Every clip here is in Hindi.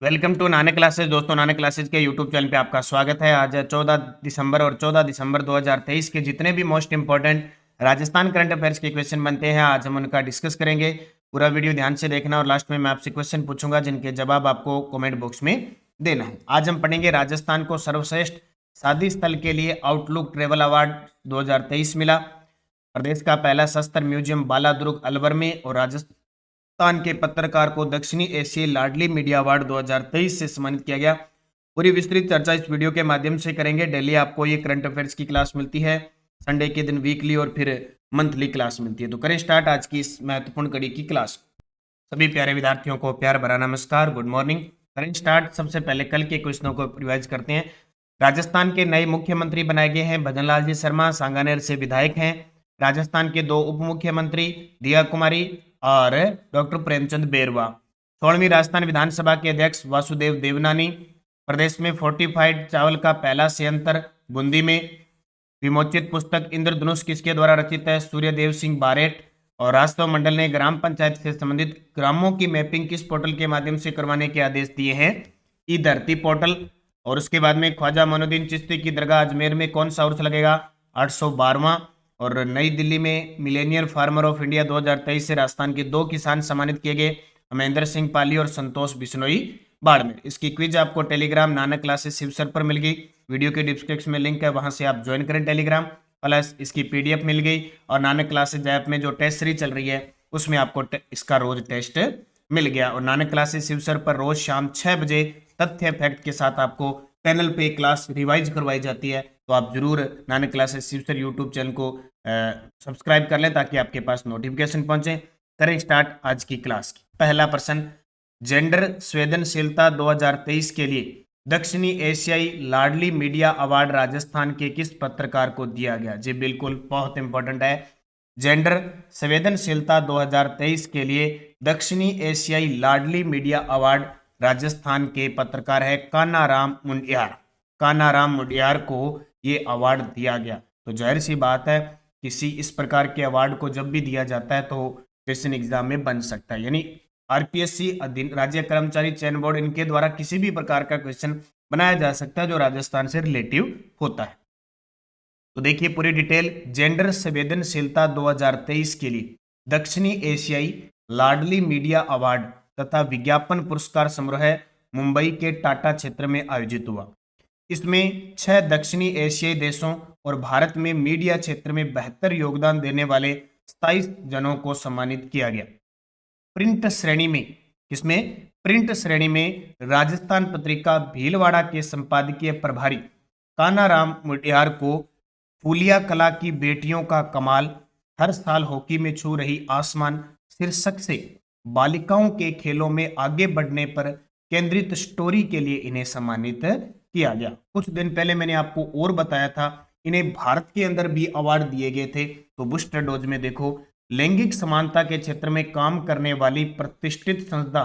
Welcome to Nanak classes. दोस्तों, नानक क्लासेस के यूट्यूब चैनल पे आपका स्वागत है। आज है 14 दिसंबर और 14 दिसंबर 2023 के जितने भी most important Rajasthan current affairs के क्वेश्चन बनते हैं, आज हम उनका डिस्कस करेंगे। पूरा वीडियो ध्यान से देखना और लास्ट में मैं आपसे क्वेश्चन पूछूंगा जिनके जवाब आपको कमेंट बॉक्स में देना है। आज हम पढ़ेंगे राजस्थान को सर्वश्रेष्ठ साधी स्थल के लिए आउटलुक ट्रेवल अवार्ड 2023 मिला। प्रदेश का पहला शस्त्र म्यूजियम बालादुर्ग अलवर में, और राजस्थान के पत्रकार को दक्षिणी एशियाई लाडली मीडिया अवार्ड 2023 से सम्मानित किया गया। पूरी विस्तृत चर्चा इस वीडियो के माध्यम से करेंगे। डेली आपको ये करंट अफेयर्स की क्लास मिलती है, संडे के दिन वीकली और फिर मंथली क्लास मिलती है। तो करें स्टार्ट आज की इस महत्वपूर्ण कड़ी की क्लास। सभी प्यारे विद्यार्थियों को प्यार भरा नमस्कार, गुड मॉर्निंग। करें स्टार्ट। सबसे पहले कल के क्वेश्चनों को रिवाइज करते हैं। राजस्थान के नए मुख्यमंत्री बनाए गए हैं भजनलाल जी शर्मा, सांगानेर से विधायक हैं। राजस्थान के दो उप मुख्यमंत्री दिया कुमारी और डॉक्टर प्रेमचंद बेरवा। 16वीं राजस्थान विधानसभा के अध्यक्ष वासुदेव देवनानी। प्रदेश में फोर्टिफाइड चावल का पहला संयंत्र बूंदी में। विमोचित पुस्तक इंद्रधनुष किसके द्वारा रचित है? सूर्यदेव सिंह बारेट। और राजस्व मंडल ने ग्राम पंचायत से संबंधित ग्रामों की मैपिंग किस पोर्टल के माध्यम से करवाने के आदेश दिए हैं? ई धरती पोर्टल। और उसके बाद में ख्वाजा मोइनुद्दीन चिश्ती की दरगाह अजमेर में कौन सा उर्स लगेगा? 812वां। और नई दिल्ली में मिलेनियर फार्मर ऑफ इंडिया 2023 से राजस्थान के दो किसान सम्मानित किए गए, महेंद्र सिंह पाली और संतोष बिश्नोई बाड़मेर। इसकी क्विज आपको टेलीग्राम नानक क्लासेस शिवसर पर मिल गई। वीडियो के डिस्क्रिप्शन में लिंक है, वहां से आप ज्वाइन करें टेलीग्राम। प्लस इसकी पीडीएफ मिल गई, और नानक क्लासेस ऐप में जो टेस्ट सीरीज चल रही है उसमें आपको इसका रोज टेस्ट मिल गया। और नानक क्लासेस शिवसर पर रोज शाम 6 बजे तथ्य फैक्ट के साथ आपको पैनल पे क्लास रिवाइज करवाई जाती है। तो आप जरूर नानक क्लासेस शिवसर यूट्यूब चैनल को सब्सक्राइब कर लें ताकि आपके पास नोटिफिकेशन पहुंचे। करें स्टार्ट आज की क्लास की। पहला प्रश्न, जेंडर संवेदनशीलता 2023 के लिए दक्षिणी एशियाई लाडली मीडिया अवार्ड राजस्थान के किस पत्रकार को दिया गया? जी बिल्कुल, बहुत इंपॉर्टेंट है। जेंडर संवेदनशीलता 2023 के लिए दक्षिणी एशियाई लाडली मीडिया अवार्ड राजस्थान के पत्रकार है कानाराम मुंडियार। कानाराम मुंडियार को ये अवार्ड दिया गया। तो जाहिर सी बात है, किसी इस प्रकार के अवार्ड को जब भी दिया जाता है तो क्वेश्चन एग्जाम में बन सकता है। यानी आरपीएससी अधीन राज्य कर्मचारी चयन बोर्ड, इनके द्वारा किसी भी प्रकार का क्वेश्चन बनाया जा सकता है जो राजस्थान से रिलेटिव होता है। तो देखिए पूरी डिटेल। जेंडर संवेदनशीलता 2023 के लिए दक्षिणी एशियाई लाडली मीडिया अवार्ड तथा विज्ञापन पुरस्कार समारोह मुंबई के टाटा क्षेत्र में आयोजित हुआ। इसमें 6 दक्षिणी एशियाई देशों और भारत में मीडिया क्षेत्र में बेहतर योगदान देने वाले 27 जनों को सम्मानित किया गया। प्रिंट श्रेणी में, किसमें? प्रिंट श्रेणी में राजस्थान पत्रिका भीलवाड़ा के संपादकीय प्रभारी कानाराम मुंडियार को फूलिया कला की बेटियों का कमाल, हर साल हॉकी में छू रही आसमान शीर्षक से बालिकाओं के खेलों में आगे बढ़ने पर केंद्रित स्टोरी के लिए इन्हें सम्मानित किया गया। कुछ दिन पहले मैंने आपको और बताया था, इन्हें भारत के अंदर भी अवार्ड दिए गए थे। तो बूस्टर डोज में देखो, लैंगिक समानता के क्षेत्र में काम करने वाली प्रतिष्ठित संस्था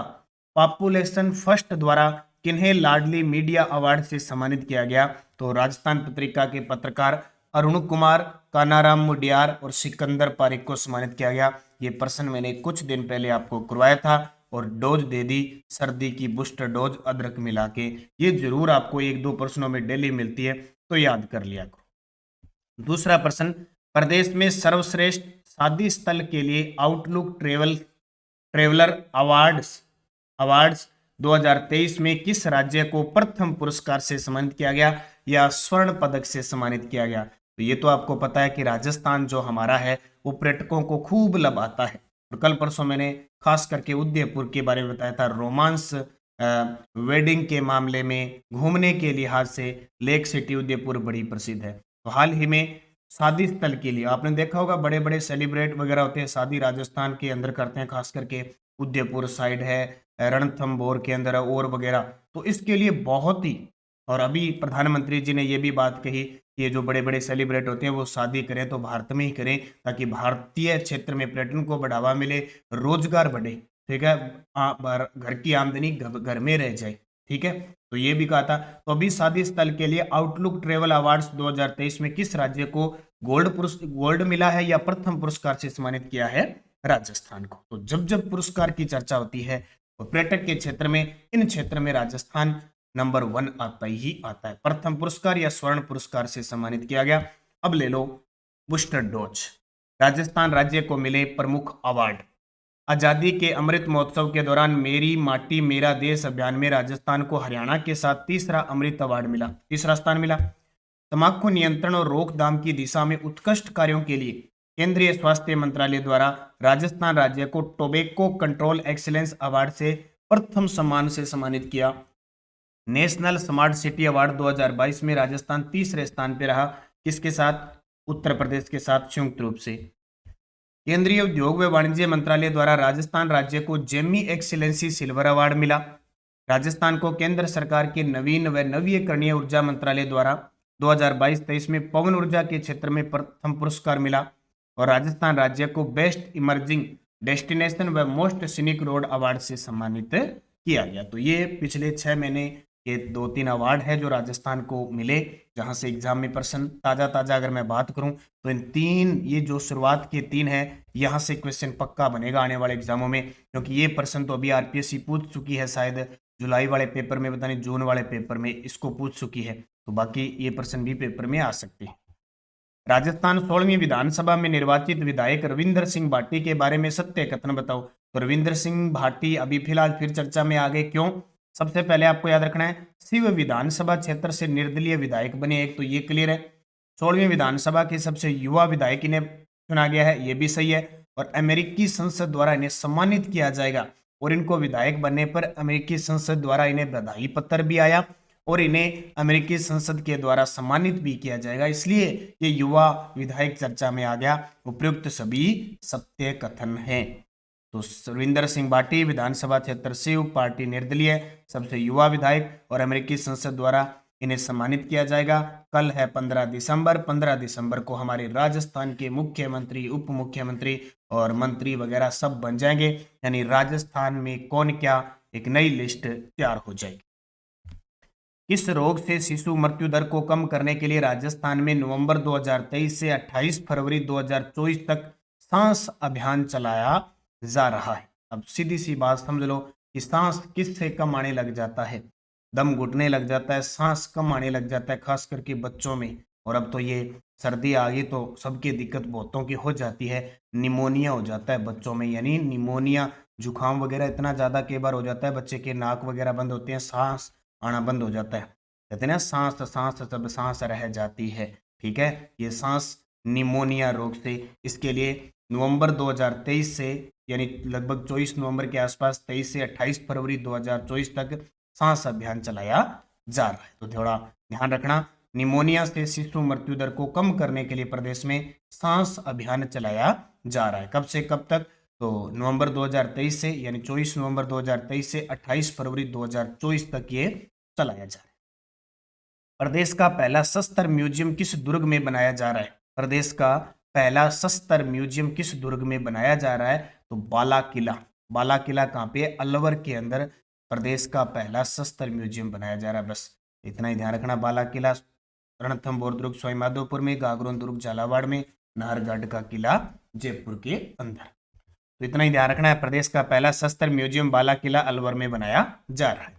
पॉपुलेशन फर्स्ट द्वारा किन्हें लाडली मीडिया अवार्ड से सम्मानित किया गया? तो राजस्थान पत्रिका के पत्रकार अरुण कुमार, कानाराम मुंडियार और सिकंदर पारिक को सम्मानित किया गया। ये प्रश्न मैंने कुछ दिन पहले आपको करवाया था और डोज दे दी सर्दी की, बूस्टर डोज अदरक मिला के। ये जरूर आपको 1-2 प्रश्नों में डेली मिलती है, तो याद कर लिया करो। दूसरा प्रश्न, प्रदेश में सर्वश्रेष्ठ साधी स्थल के लिए आउटलुक ट्रेवलर अवार्ड्स 2023 में किस राज्य को प्रथम पुरस्कार से सम्मानित किया गया या स्वर्ण पदक से सम्मानित किया गया? तो ये तो आपको पता है कि राजस्थान जो हमारा है वो पर्यटकों को खूब लभाता है। और कल परसों मैंने खास करके उदयपुर के बारे में बताया था। रोमांस वेडिंग के मामले में, घूमने के लिहाज से लेक सिटी उदयपुर बड़ी प्रसिद्ध है। तो हाल ही में शादी स्थल के लिए आपने देखा होगा, बड़े बड़े सेलिब्रेट वगैरह होते हैं, शादी राजस्थान के अंदर करते हैं, खास करके उदयपुर साइड है, रणथंभौर के अंदर और वगैरह। तो इसके लिए बहुत ही, और अभी प्रधानमंत्री जी ने ये भी बात कही कि ये जो बड़े बड़े सेलिब्रेट होते हैं वो शादी करें तो भारत में ही करें, ताकि भारतीय क्षेत्र में पर्यटन को बढ़ावा मिले, रोजगार बढ़े। ठीक है, घर की आमदनी घर में रह जाए। ठीक है, तो ये भी कहा था। तो अभी शादी स्थल के लिए आउटलुक ट्रेवल अवार्ड्स 2023 में किस राज्य को गोल्ड मिला है या प्रथम पुरस्कार से सम्मानित किया है? राजस्थान को। तो जब जब पुरस्कार की चर्चा होती है और पर्यटक के क्षेत्र में इन क्षेत्र में राजस्थान नंबर 1 आता ही आता है। प्रथम पुरस्कार या स्वर्ण पुरस्कार से सम्मानित किया गया। अब ले लो बूस्टर डोज। राजस्थान राज्य को मिले प्रमुख अवार्ड। आजादी के अमृत महोत्सव के दौरान मेरी माटी मेरा देश अभियान में राजस्थान को हरियाणा के साथ तीसरा अमृत अवार्ड मिला, तीसरा स्थान मिला। तंबाकू नियंत्रण और रोकथाम की दिशा में उत्कृष्ट कार्यों के लिए केंद्रीय स्वास्थ्य मंत्रालय द्वारा राजस्थान राज्य को टोबैको कंट्रोल एक्सीलेंस अवार्ड से प्रथम सम्मान से सम्मानित किया। नेशनल स्मार्ट सिटी अवार्ड 2022 में राजस्थान तीसरे स्थान पर रहा, किसके साथ? उत्तर प्रदेश के साथ संयुक्त रूप से। केंद्रीय उद्योग व वाणिज्य मंत्रालय द्वारा राजस्थान राज्य को जेमी एक्सीलेंसी सिल्वर अवार्ड मिला। राजस्थान को केंद्र सरकार के नवीन व नवीकरणीय ऊर्जा मंत्रालय द्वारा 2022-23 में पवन ऊर्जा के क्षेत्र में प्रथम पुरस्कार मिला। और राजस्थान राज्य को बेस्ट इमर्जिंग डेस्टिनेशन व मोस्ट सीनिक रोड अवार्ड से सम्मानित किया गया। तो ये पिछले 6 महीने के 2-3 अवार्ड है जो राजस्थान को मिले, जहां से एग्जाम में प्रश्न ताजा अगर मैं बात करूं तो इन 3, ये जो शुरुआत के 3 है, यहां से क्वेश्चन पक्का बनेगा आने वाले एग्जामों में, क्योंकि ये प्रश्न तो अभी आरपीएससी पूछ चुकी है, शायद जुलाई वाले पेपर में, पता नहीं जून वाले पेपर में इसको पूछ चुकी है, तो बाकी ये प्रश्न भी पेपर में आ सकते हैं। राजस्थान 16वीं विधानसभा में निर्वाचित विधायक रविंद्र सिंह भाटी के बारे में सत्य कथन बताओ। तो रविंद्र सिंह भाटी अभी फिलहाल फिर चर्चा में आ गए, क्यों? सबसे पहले आपको याद रखना है, शिव विधानसभा क्षेत्र से निर्दलीय विधायक बने, एक तो ये क्लियर है। 16वीं विधानसभा के सबसे युवा विधायक इन्हें चुना गया है, ये भी सही है। और अमेरिकी संसद द्वारा इन्हें सम्मानित किया जाएगा, और इनको विधायक बनने पर अमेरिकी संसद द्वारा इन्हें बधाई पत्र भी आया और इन्हें अमेरिकी संसद के द्वारा सम्मानित भी किया जाएगा, इसलिए ये युवा विधायक चर्चा में आ गया। उपयुक्त सभी सत्य कथन हैं। तो रविंद्र सिंह भाटी विधानसभा क्षेत्र शिव, पार्टी निर्दलीय, सबसे युवा विधायक, और अमेरिकी संसद द्वारा इन्हें सम्मानित किया जाएगा। कल है 15 दिसंबर। 15 दिसंबर को हमारे राजस्थान के मुख्यमंत्री, उप मुख्यमंत्री और मंत्री वगैरह सब बन जाएंगे, यानी राजस्थान में कौन क्या, एक नई लिस्ट तैयार हो जाएगी। इस रोग से शिशु मृत्यु दर को कम करने के लिए राजस्थान में नवंबर 2023 से 28 फरवरी 2024 तक सांस अभियान चलाया जा रहा है। अब सीधी सी बात समझ लो कि सांस किससे कम आने लग जाता है? दम घुटने लग जाता है, सांस कम आने लग जाता है, खास करके बच्चों में। और अब तो ये सर्दी आ गई तो सबकी दिक्कत बहुतों की हो जाती है, निमोनिया हो जाता है बच्चों में, यानी निमोनिया जुकाम वगैरह इतना ज़्यादा कई बार हो जाता है, बच्चे के नाक वगैरह बंद होते हैं, सांस आना बंद हो जाता है, कहते हैं ना सांस सांस सब सांस रह जाती है। ठीक है, ये सांस निमोनिया रोग से, इसके लिए नवंबर 2023 से, यानी लगभग 24 नवंबर के आसपास, 23 से 28 फरवरी 2024 तक सांस अभियान चलाया जा रहा है। तो थोड़ा ध्यान रखना, निमोनिया से शिशु मृत्यु दर को कम करने के लिए प्रदेश में सांस अभियान चलाया जा रहा है। कब से कब तक? तो नवंबर 2023 से, यानी 24 नवंबर 2023 से 28 फरवरी 2024 तक ये चलाया जा रहा है। प्रदेश का पहला शस्त्र म्यूजियम किस दुर्ग में बनाया जा रहा है? प्रदेश का पहला शस्त्र म्यूजियम किस दुर्ग में बनाया जा रहा है? तो बाला किला। बाला किला कहाँ पे? अलवर के अंदर प्रदेश का पहला शस्त्र म्यूजियम बनाया जा रहा है। बस इतना ही ध्यान रखना। बाला किला रणथंभौर दुर्ग सवाईमाधोपुर में, गागरोन दुर्ग झालावाड़ में, नाहरगढ़ का किला जयपुर के अंदर। तो इतना ही ध्यान रखना है, प्रदेश का पहला शस्त्र म्यूजियम बाला किला अलवर में बनाया जा रहा है।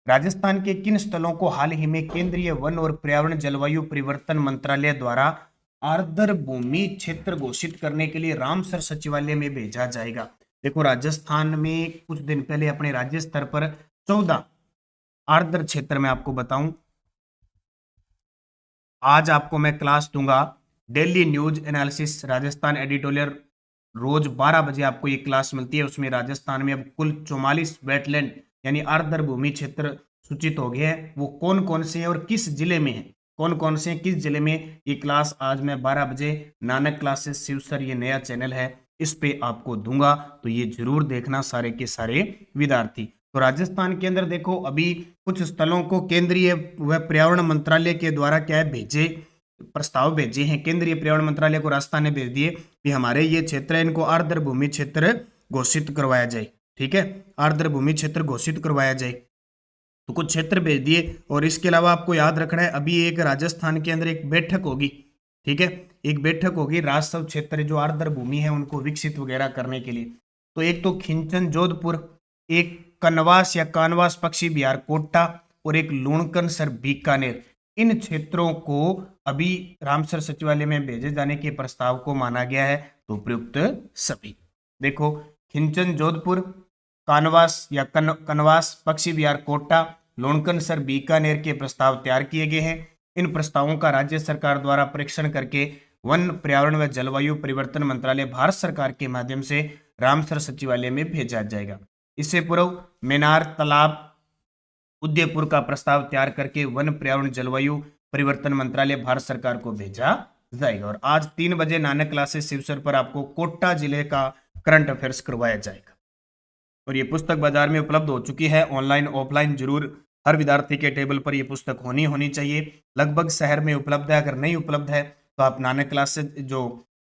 राजस्थान के किन स्थलों को हाल ही में केंद्रीय वन और पर्यावरण जलवायु परिवर्तन मंत्रालय द्वारा आर्द्र भूमि क्षेत्र घोषित करने के लिए रामसर सचिवालय में भेजा जाएगा? देखो, राजस्थान में कुछ दिन पहले अपने राज्य स्तर पर 14 आर्द्र क्षेत्र में, आपको बताऊं, आज आपको मैं क्लास दूंगा daily news analysis Rajasthan editorial, रोज 12 बजे आपको ये क्लास मिलती है। उसमें राजस्थान में अब कुल 44 वेटलैंड यानी आर्द्र भूमि क्षेत्र सूचित हो गए हैं। वो कौन कौन से हैं और किस जिले में है, कौन कौन से हैं, किस जिले में, ये क्लास आज मैं 12 बजे नानक क्लासेस शिव सर, ये नया चैनल है, इस पे आपको दूंगा, तो ये जरूर देखना सारे के सारे विद्यार्थी। तो राजस्थान के अंदर देखो, अभी कुछ स्थलों को केंद्रीय व पर्यावरण मंत्रालय के द्वारा क्या है, भेजे, प्रस्ताव भेजे हैं। केंद्रीय पर्यावरण मंत्रालय को राजस्थान ने भेज दिए कि हमारे ये क्षेत्र है, इनको आर्द्र भूमि क्षेत्र घोषित करवाया जाए। ठीक है, आर्द्र भूमि क्षेत्र घोषित करवाया जाए, तो कुछ क्षेत्र भेज दिए। और इसके अलावा आपको याद रखना है, अभी एक राजस्थान के अंदर एक बैठक होगी। ठीक है, एक बैठक होगी राजस्व क्षेत्र जो आर्द्र भूमि है उनको विकसित वगैरह करने के लिए। तो एक तो खिंचन जोधपुर, एक कनवास या कानवास पक्षी विहार कोटा और एक लूणकरसर बीकानेर, इन क्षेत्रों को अभी रामसर सचिवालय में भेजे जाने के प्रस्ताव को माना गया है। तो प्रयुक्त सभी देखो, खिंचन जोधपुर, कानवास या कनवास पक्षी विहार कोटा, लूणकरसर बीकानेर के प्रस्ताव तैयार किए गए हैं। इन प्रस्तावों का राज्य सरकार द्वारा परीक्षण करके वन, पर्यावरण व जलवायु परिवर्तन मंत्रालय भारत सरकार के माध्यम से रामसर सचिवालय में भेजा जाएगा। इससे पूर्व मेनार तालाब उदयपुर का प्रस्ताव तैयार करके वन, पर्यावरण, जलवायु परिवर्तन मंत्रालय भारत सरकार को भेजा जाएगा। और आज 3 बजे नानक क्लासेस शिवसर पर आपको कोटा जिले का करंट अफेयर्स करवाया जाएगा। और ये पुस्तक बाजार में उपलब्ध हो चुकी है, ऑनलाइन ऑफलाइन जरूर हर विद्यार्थी के टेबल पर ये पुस्तक होनी चाहिए। लगभग शहर में उपलब्ध है, अगर नहीं उपलब्ध है तो आप नानक क्लासेस जो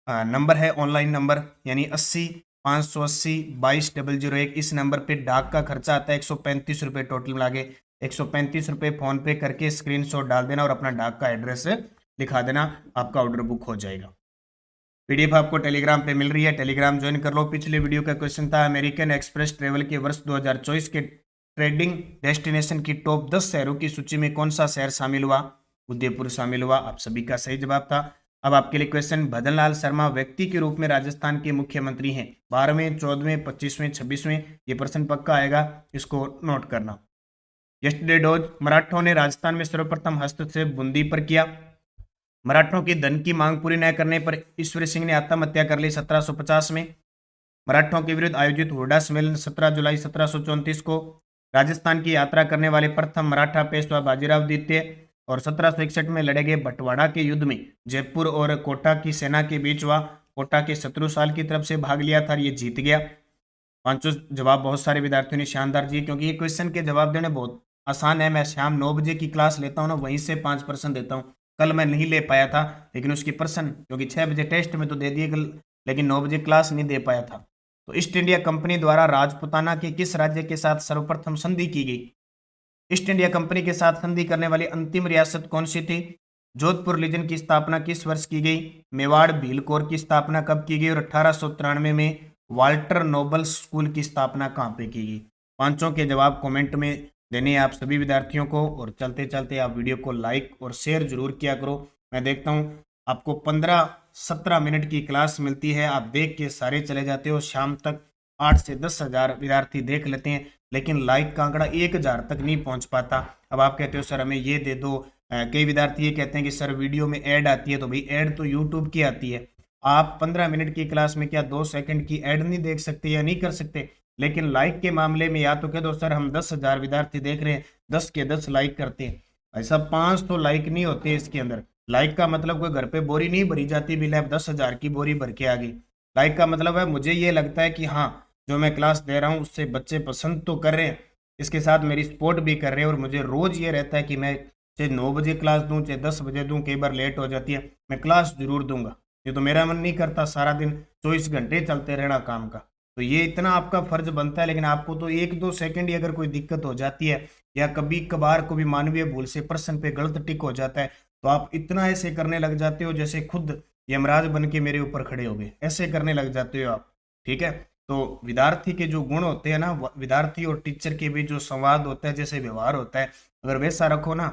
नंबर है ऑनलाइन नंबर यानी 80 580 22 001, इस नंबर पे डाक का खर्चा आता है 135 रुपये टोटल मिला के। 135 रुपये फोन पे करके स्क्रीनशॉट डाल देना और अपना डाक का एड्रेस लिखा देना, आपका ऑर्डर बुक हो जाएगा। पीडीएफ आपको टेलीग्राम पे मिल रही है, टेलीग्राम ज्वाइन कर लो। पिछले वीडियो का क्वेश्चन था अमेरिकन एक्सप्रेस ट्रेवल के वर्ष 2024 के ट्रेडिंग डेस्टिनेशन की टॉप 10 शहरों की सूची में कौन सा शहर शामिल हुआ? उदयपुर शामिल हुआ। आप सभी का सही जवाब था। अब आपके लिए क्वेश्चन, भजन लाल शर्मा व्यक्ति के रूप में राजस्थान के मुख्यमंत्री हैं 12वें, 14वें, 25वें, 26वें? ये प्रश्न पक्का आएगा, इसको नोट करना। यस्टरडे डोज, मराठों ने राजस्थान में सर्वप्रथम हस्तक्षेप बूंदी पर किया। मराठों की धन की मांग पूरी न करने पर ईश्वर सिंह ने आत्महत्या कर ली 1750 में। मराठों के विरुद्ध आयोजित हुड्डा सम्मेलन 17 जुलाई 1734 को। राजस्थान की यात्रा करने वाले प्रथम मराठा पेशवा बाजीराव द्वितीय। और 1761 में लड़े गए बंटवाड़ा के युद्ध में जयपुर और कोटा की सेना के बीच हुआ। कोटा के शत्रु साल की तरफ से भाग लिया था, ये जीत गया। पांचों जवाब बहुत सारे विद्यार्थियों ने शानदार जी, क्योंकि ये क्वेश्चन के जवाब देने बहुत आसान है। मैं शाम 9 बजे की क्लास लेता हूँ ना, वहीं से 5% देता हूँ। कल मैं नहीं ले पाया था, लेकिन उसकी पर्सन क्योंकि 6 बजे टेस्ट में तो दे दिए, लेकिन 9 बजे क्लास नहीं दे पाया था। तो ईस्ट इंडिया कंपनी द्वारा राजपुताना के किस राज्य के साथ सर्वप्रथम संधि की गई? ईस्ट इंडिया कंपनी के साथ संधि करने वाली अंतिम रियासत कौन सी थी? जोधपुर लीजन की स्थापना किस वर्ष की गई? मेवाड़ भीलकोर की स्थापना कब की गई? और 1893 में वाल्टर नोबल स्कूल की स्थापना कहाँ पे की गई? पांचों के जवाब कमेंट में देने आप सभी विद्यार्थियों को। और चलते चलते आप वीडियो को लाइक और शेयर जरूर किया करो। मैं देखता हूँ आपको 15-17 मिनट की क्लास मिलती है, आप देख के सारे चले जाते हो। शाम तक 8 से 10 हज़ार विद्यार्थी देख लेते हैं, लेकिन लाइक का आंकड़ा 1000 तक नहीं पहुंच पाता। अब आप कहते हो सर हमें ये दे दो। कई विद्यार्थी ये कहते हैं कि सर वीडियो में ऐड आती है, तो भाई ऐड तो यूट्यूब की आती है। आप 15 मिनट की क्लास में क्या 2 सेकंड की ऐड नहीं देख सकते या नहीं कर सकते? लेकिन लाइक के मामले में या तो कह दो सर हम 10,000 विद्यार्थी देख रहे हैं, 10 के 10 लाइक करते हैं। ऐसा 5 तो लाइक नहीं होते इसके अंदर। लाइक का मतलब कोई घर पे बोरी नहीं भरी जाती, बिल अब 10,000 की बोरी भर के आ गई। लाइक का मतलब है मुझे ये लगता है कि हाँ, जो मैं क्लास दे रहा हूँ उससे बच्चे पसंद तो कर रहे हैं, इसके साथ मेरी सपोर्ट भी कर रहे हैं। और मुझे रोज़ ये रहता है कि मैं चाहे 9 बजे क्लास दूँ, चाहे 10 बजे दूँ, कई बार लेट हो जाती है, मैं क्लास जरूर दूंगा। ये तो मेरा मन नहीं करता सारा दिन 24 घंटे चलते रहना काम का। तो ये इतना आपका फर्ज बनता है, लेकिन आपको तो 1-2 सेकंड ही अगर कोई दिक्कत हो जाती है या कभी कभार को भी मानवीय भूल से प्रश्न पे गलत टिक हो जाता है, तो आप इतना ऐसे करने लग जाते हो जैसे खुद यमराज बन के मेरे ऊपर खड़े हो गए, ऐसे करने लग जाते हो आप। ठीक है, तो विद्यार्थी के जो गुण होते हैं ना, विद्यार्थी और टीचर के बीच जो संवाद होता है, जैसे व्यवहार होता है, अगर वैसा रखो ना,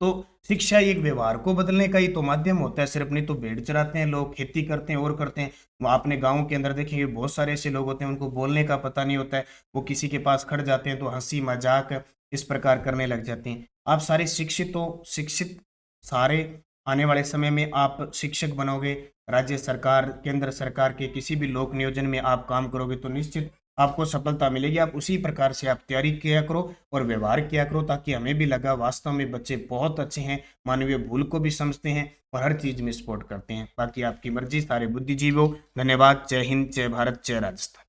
तो शिक्षा एक व्यवहार को बदलने का ही तो माध्यम होता है। सिर्फ नहीं तो भेड़ चराते हैं लोग, खेती करते हैं और करते हैं। वो आपने गांव के अंदर देखेंगे बहुत सारे ऐसे लोग होते हैं, उनको बोलने का पता नहीं होता है, वो किसी के पास खड़ जाते हैं तो हंसी मजाक इस प्रकार करने लग जाते हैं। आप सारे शिक्षित हो, शिक्षित सारे आने वाले समय में आप शिक्षक बनोगे, राज्य सरकार, केंद्र सरकार के किसी भी लोक नियोजन में आप काम करोगे तो निश्चित आपको सफलता मिलेगी। आप उसी प्रकार से आप तैयारी किया करो और व्यवहार किया करो, ताकि हमें भी लगा वास्तव में बच्चे बहुत अच्छे हैं, मानवीय भूल को भी समझते हैं और हर चीज में सपोर्ट करते हैं। बाकी आपकी मर्जी, सारे बुद्धिजीवी हो। धन्यवाद। जय हिंद, जय भारत, जय राजस्थान।